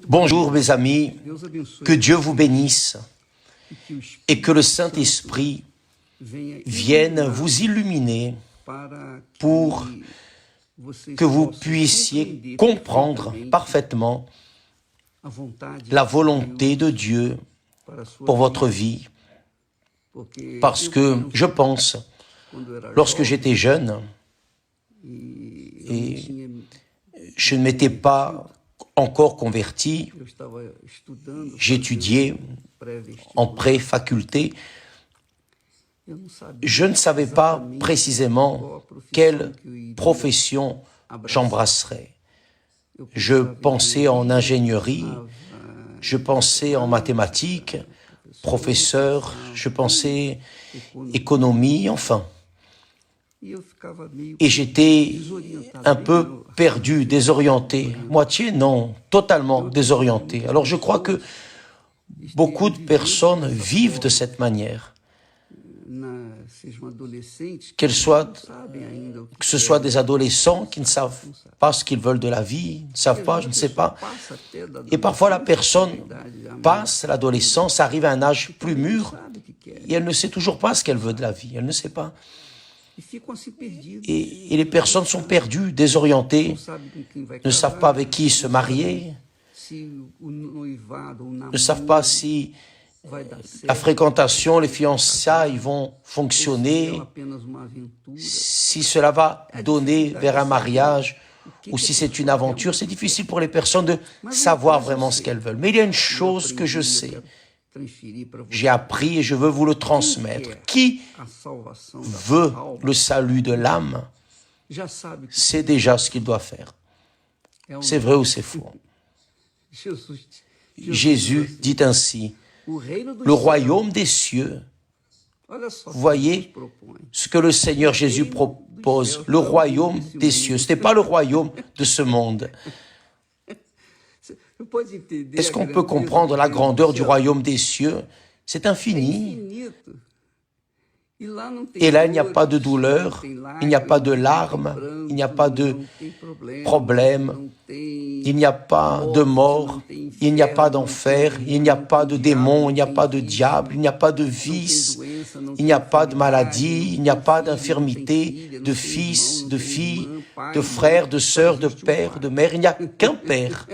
Bonjour mes amis, que Dieu vous bénisse et que le Saint-Esprit vienne vous illuminer pour que vous puissiez comprendre parfaitement la volonté de Dieu pour votre vie. Parce que je pense, lorsque j'étais jeune, et je ne m'étais pas encore converti, j'étudiais en pré-faculté, je ne savais pas précisément quelle profession j'embrasserais. Je pensais en ingénierie, je pensais en mathématiques, professeur, je pensais économie, enfin. Et j'étais un peu perdu, désorienté. Moitié, non, totalement désorienté. Alors je crois que beaucoup de personnes vivent de cette manière. Que ce soit des adolescents qui ne savent pas ce qu'ils veulent de la vie, ne savent pas, je ne sais pas. Et parfois la personne passe l'adolescence, arrive à un âge plus mûr, et elle ne sait toujours pas ce qu'elle veut de la vie, elle ne sait pas. Et les personnes sont perdues, désorientées, ne savent pas avec qui se marier, ne savent pas si la fréquentation, les fiançailles vont fonctionner, si cela va donner vers un mariage ou si c'est une aventure. C'est difficile pour les personnes de savoir vraiment ce qu'elles veulent. Mais il y a une chose que je sais. J'ai appris et je veux vous le transmettre. Qui veut le salut de l'âme, c'est déjà ce qu'il doit faire. C'est vrai ou c'est faux? Jésus dit ainsi, le royaume des cieux, vous voyez ce que le Seigneur Jésus propose, le royaume des cieux, ce n'est pas le royaume de ce monde. Est-ce qu'on peut comprendre la grandeur du royaume des cieux? C'est infini. Et là, il n'y a pas de douleur, il n'y a pas de larmes, il n'y a pas de problème, il n'y a pas de mort, il n'y a pas d'enfer, il n'y a pas de démon, il n'y a pas de diable, il n'y a pas de vice, il n'y a pas de maladie, il n'y a pas d'infirmité, de fils, de filles, de frères, de sœurs, de père, de mère, il n'y a qu'un père.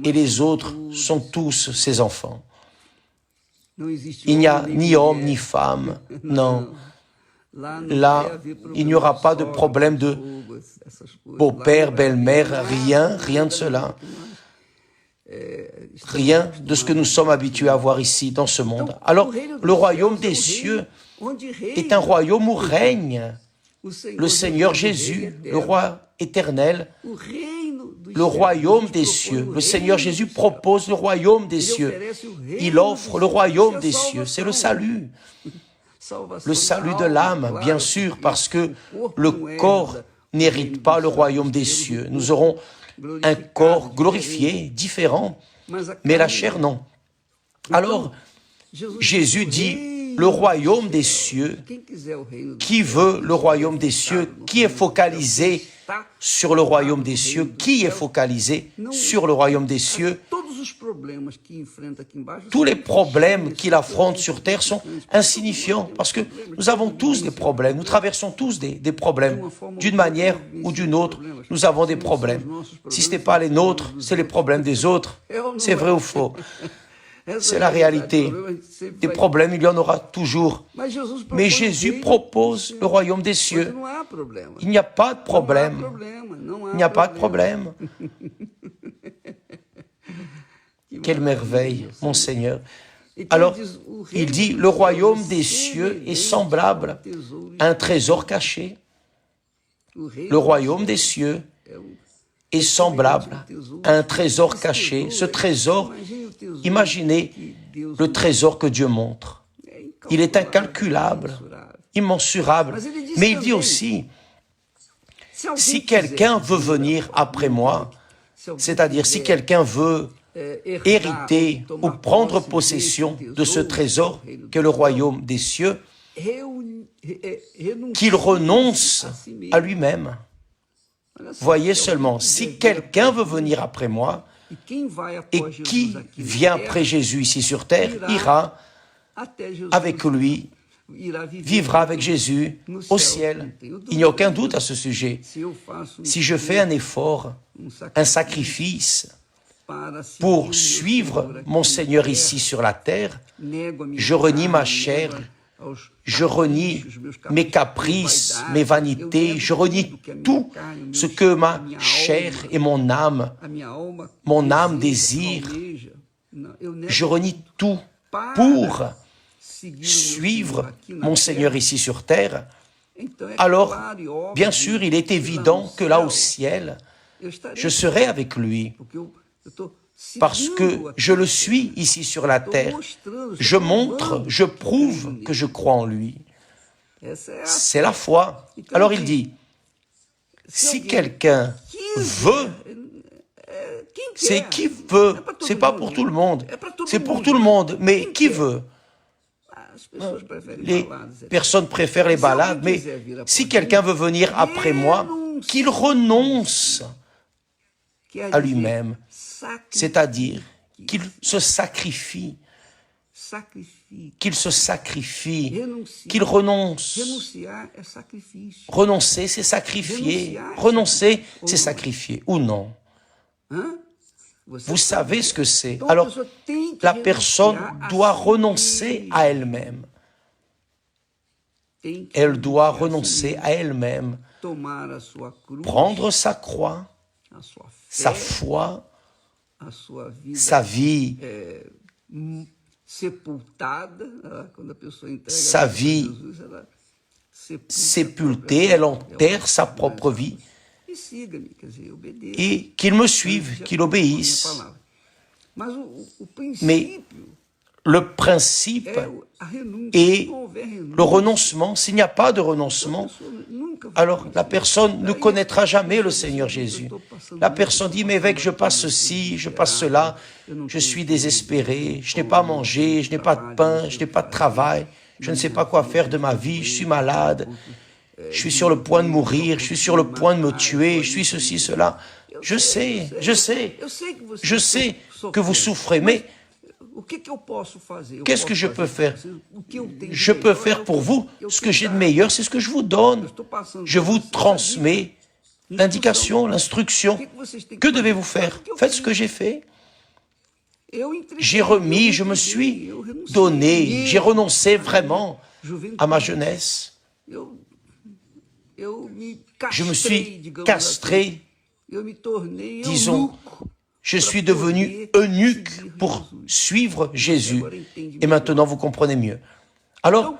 Et les autres sont tous ses enfants. Il n'y a ni homme ni femme, non. Là, il n'y aura pas de problème de beau-père, belle-mère, rien de cela. Rien de ce que nous sommes habitués à voir ici, dans ce monde. Alors, le royaume des cieux est un royaume où règne le Seigneur Jésus, le roi éternel, le royaume des cieux. Le Seigneur Jésus propose le royaume des cieux. Il offre le royaume des cieux. C'est le salut. Le salut de l'âme, bien sûr, parce que le corps n'hérite pas le royaume des cieux. Nous aurons un corps glorifié, différent, mais la chair, non. Alors, Jésus dit, le royaume des cieux, qui veut le royaume des cieux, qui est focalisé sur le royaume des cieux, qui est focalisé sur le royaume des cieux. Tous les problèmes qu'il affronte sur terre sont insignifiants parce que nous avons tous des problèmes, nous traversons tous des problèmes. D'une manière ou d'une autre, nous avons des problèmes. Si ce n'est pas les nôtres, c'est les problèmes des autres. C'est vrai ou faux? C'est la réalité. Des problèmes, il y en aura toujours. Mais Jésus propose le royaume des cieux. Il n'y a pas de problème. Il n'y a pas de problème. Quelle merveille, mon Seigneur. Alors, il dit, le royaume des cieux est semblable à un trésor caché. Le royaume des cieux est semblable à un trésor caché. Ce trésor, imaginez le trésor que Dieu montre. Il est incalculable, immensurable. Mais il dit aussi, si quelqu'un veut venir après moi, c'est-à-dire si quelqu'un veut hériter ou prendre possession de ce trésor qu'est le royaume des cieux, qu'il renonce à lui-même. Voyez seulement, si quelqu'un veut venir après moi, et qui vient après Jésus ici sur terre, ira avec lui, vivra avec Jésus au ciel. Il n'y a aucun doute à ce sujet. Si je fais un effort, un sacrifice pour suivre mon Seigneur ici sur la terre, je renie ma chair, je renie mes caprices, mes vanités, je renie tout ce que ma chair et mon âme désire. Je renie tout pour suivre mon Seigneur ici sur terre. Alors, bien sûr, il est évident que là au ciel, je serai avec lui. Parce que je le suis ici sur la terre. Je montre, je prouve que je crois en lui. C'est la foi. Alors il dit, si quelqu'un veut, c'est qui veut, c'est pas pour tout le monde, c'est pour tout le monde, mais qui veut? Les personnes préfèrent les balades, mais si quelqu'un veut venir après moi, qu'il renonce à lui-même, c'est-à-dire qu'il se sacrifie, qu'il renonce. Renoncer, c'est sacrifier. Renoncer, c'est sacrifier, ou non? Vous savez ce que c'est. Alors, la personne doit renoncer à elle-même. Elle doit renoncer à elle-même, prendre sa croix, sa foi, sa vie, sépultée, elle enterre sa propre vie, et qu'il me suive, qu'il obéisse. Mais le principe est le renoncement. S'il n'y a pas de renoncement, alors la personne ne connaîtra jamais le Seigneur Jésus. La personne dit, mais évêque, je passe ceci, je passe cela, je suis désespéré, je n'ai pas mangé, je n'ai pas de pain, je n'ai pas de travail, je ne sais pas quoi faire de ma vie, je suis malade, je suis sur le point de mourir, je suis sur le point de me tuer, je suis ceci, cela. Je sais que vous souffrez, mais qu'est-ce que je peux faire? Je peux faire pour vous ce que j'ai de meilleur, c'est ce que je vous donne. Je vous transmets l'indication, l'instruction. Que devez-vous faire? Faites ce que j'ai fait. J'ai remis, je me suis donné, j'ai renoncé vraiment à ma jeunesse. Je me suis castré, disons, je suis devenu eunuque pour suivre Jésus. Et maintenant, vous comprenez mieux. Alors,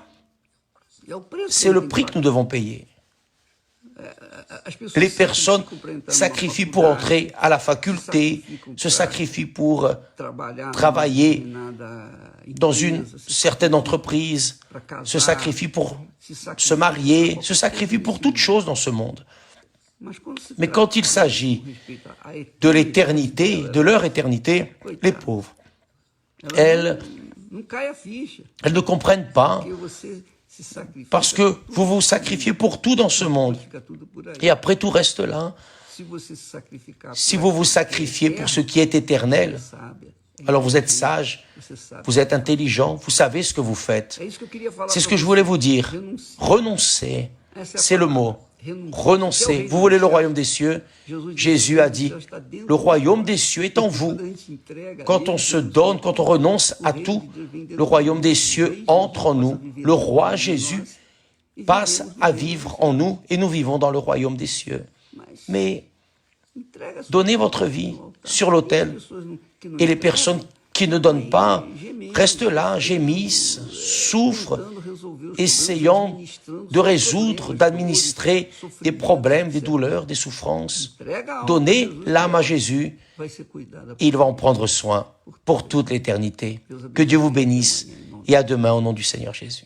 c'est le prix que nous devons payer. Les personnes sacrifient pour entrer à la faculté, se sacrifient pour travailler dans une certaine entreprise, se sacrifient pour se marier, se sacrifient pour toutes choses dans ce monde. Mais quand il s'agit de l'éternité, de leur éternité, les pauvres, elles ne comprennent pas, parce que vous vous sacrifiez pour tout dans ce monde, et après tout reste là. Si vous vous sacrifiez pour ce qui est éternel, alors vous êtes sage, vous êtes intelligent, vous savez ce que vous faites. C'est ce que je voulais vous dire. Renoncez, c'est le mot. Renoncez. Vous voulez le royaume des cieux? Jésus a dit, le royaume des cieux est en vous. Quand on se donne, quand on renonce à tout, le royaume des cieux entre en nous. Le roi Jésus passe à vivre en nous et nous vivons dans le royaume des cieux. Mais donnez votre vie sur l'autel et les personnes qui ne donnent pas restent là, gémissent, souffrent, essayant de résoudre, d'administrer des problèmes, des douleurs, des souffrances. Donnez l'âme à Jésus, et il va en prendre soin pour toute l'éternité. Que Dieu vous bénisse, et à demain au nom du Seigneur Jésus.